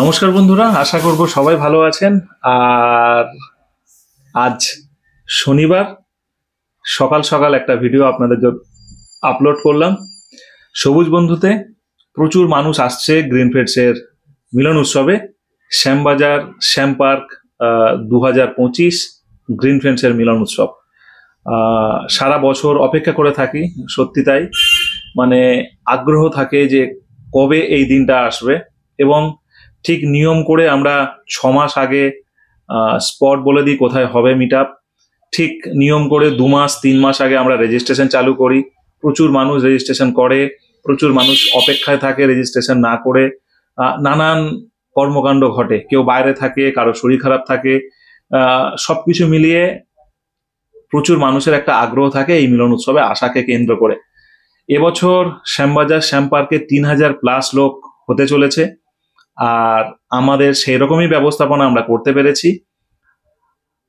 নমস্কার বন্ধুরা, আশা করব সবাই ভালো আছেন। আর আজ শনিবার সকাল সকাল একটা ভিডিও আপনাদের জন্য আপলোড করলাম। সবুজ বন্ধুতে প্রচুর মানুষ আসছে গ্রিনফিল্ডসের মিলন উৎসবে। শ্যামবাজার শ্যাম পার্ক 2025 গ্রিনফিল্ডসের মিলন উৎসব। সারা বছর অপেক্ষা করে থাকি, সত্যি তাই। মানে আগ্রহ থাকে যে কবে এই দিনটা আসবে, এবং ঠিক নিয়ম করে আমরা 6 মাস আগে স্পট বলে দিই কোথায় হবে মিট আপ। ঠিক নিয়ম করে 2 মাস 3 মাস আগে আমরা রেজিস্ট্রেশন চালু করি। প্রচুর মানুষ রেজিস্ট্রেশন করে, প্রচুর মানুষ অপেক্ষায় থাকে রেজিস্ট্রেশন না করে। নানান কর্মকাণ্ড ঘটে, কেউ বাইরে থাকে, কারো শরীর খারাপ থাকে, সবকিছু মিলিয়ে প্রচুর মানুষের একটা আগ্রহ থাকে এই মিলন উৎসবে আশাকে কেন্দ্র করে। এবছর শ্যামবাজার শ্যাম পার্কে 3000+ লোক হতে চলেছে, আর আমাদের সেই রকমই ব্যবস্থাপনা আমরা করতে পেরেছি।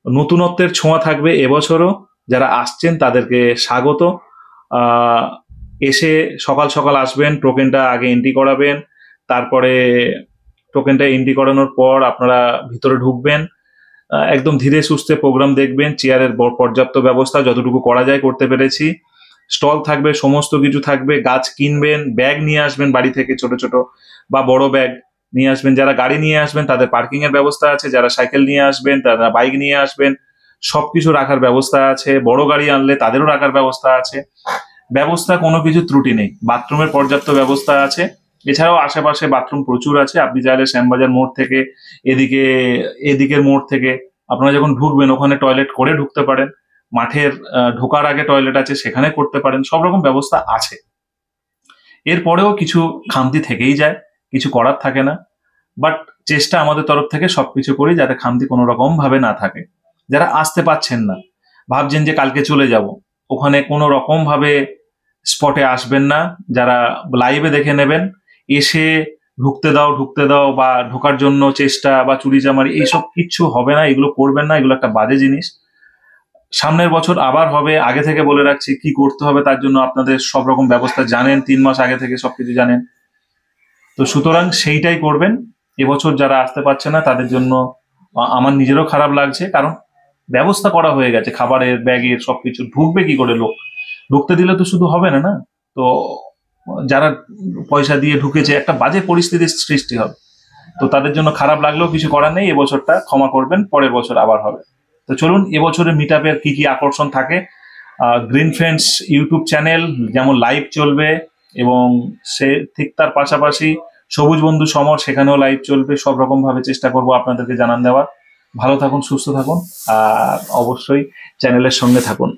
নতুনত্বের ছোঁয়া থাকবে এবছরও। যারা আসছেন তাদেরকে স্বাগত। এসে সকাল সকাল আসবেন, টোকেনটা আগে এন্ট্রি করাবেন, তারপরে টোকেনটা এন্ট্রি করানোর পর আপনারা ভিতরে ঢুকবেন। একদম ধীরে সুস্থে প্রোগ্রাম দেখবেন, চেয়ারের পর্যাপ্ত ব্যবস্থা যতটুকু করা যায় করতে পেরেছি। স্টল থাকবে, সমস্ত কিছু থাকবে। গাছ কিনবেন, ব্যাগ নিয়ে আসবেন বাড়ি থেকে, ছোট ছোট বা বড় ব্যাগ নিয়ে আসবেন। যারা গাড়ি নিয়ে আসবেন তাদের পার্কিং এর ব্যবস্থা আছে, যারা সাইকেল নিয়ে আসবেন, তারা বাইক নিয়ে আসবেন, সবকিছু রাখার ব্যবস্থা আছে। বড় গাড়ি আনলে তাদেরও রাখার ব্যবস্থা আছে। ব্যবস্থা কোনো কিছু ত্রুটি নেই, বাথরুমের পর্যাপ্ত ব্যবস্থা আছে। এছাড়াও আশেপাশে বাথরুম প্রচুর আছে। আপনি চাইলে শ্যামবাজার মোড় থেকে এদিকের মোড় থেকে আপনারা যখন ঢুকবেন ওখানে টয়লেট করে ঢুকতে পারেন। মাঠের ঢোকার আগে টয়লেট আছে, সেখানে করতে পারেন। সব রকম ব্যবস্থা আছে। এরপরেও কিছু খামতি থেকেই যায়, কিছু করার থাকে না। বাট চেষ্টা আমাদের তরফ থেকে সবকিছু করি যাতে খামতি কোনো রকম ভাবে না থাকে। যারা আসতে পারছেন না, ভাবছেন যে কালকে চলে যাব, ওখানে কোনো রকম ভাবে স্পটে আসবেন না। যারা লাইভে দেখে নেবেন, এসে ঢুকতে দাও বা ঢোকার জন্য চেষ্টা বা চুরিচামারি এইসব কিচ্ছু হবে না। এগুলো করবেন না, এগুলো একটা বাজে জিনিস। সামনের বছর আবার হবে। আগে থেকে বলে রাখছি কি করতে হবে, তার জন্য আপনাদের সব রকম ব্যবস্থা জানেন, 3 মাস আগে থেকে সবকিছু জানেন। তো সুতরাং সেইটাই করবেন। এবছর যারা আসতে পারছে না তাদের জন্য আমার নিজেরও খারাপ লাগছে, কারণ ব্যবস্থা করা হয়ে গেছে, খাবারের, ব্যাগের, সবকিছু। ঢুকবে কি করে লোক? ঢুকতে দিলে তো শুধু হবে না, না তো যারা পয়সা দিয়ে ঢুকেছে একটা বাজে পরিস্থিতির সৃষ্টি হবে। তো তাদের জন্য খারাপ লাগলেও কিছু করার নেই। এবছরটা ক্ষমা করবেন, পরের বছর আবার হবে। তো চলুন, এবছরের মিট আপের কি কি আকর্ষণ থাকে। গ্রিন ফ্রেন্ডস ইউটিউব চ্যানেল যেমন লাইভ চলবে, এবং সে ঠিক তার পাশাপাশি সবুজ বন্ধু সমর, সেখানেও লাইভ চলবে। সব রকম ভাবে চেষ্টা করবো আপনাদেরকে জানান দেওয়ার। ভালো থাকুন, সুস্থ থাকুন, আর অবশ্যই চ্যানেলের সঙ্গে থাকুন।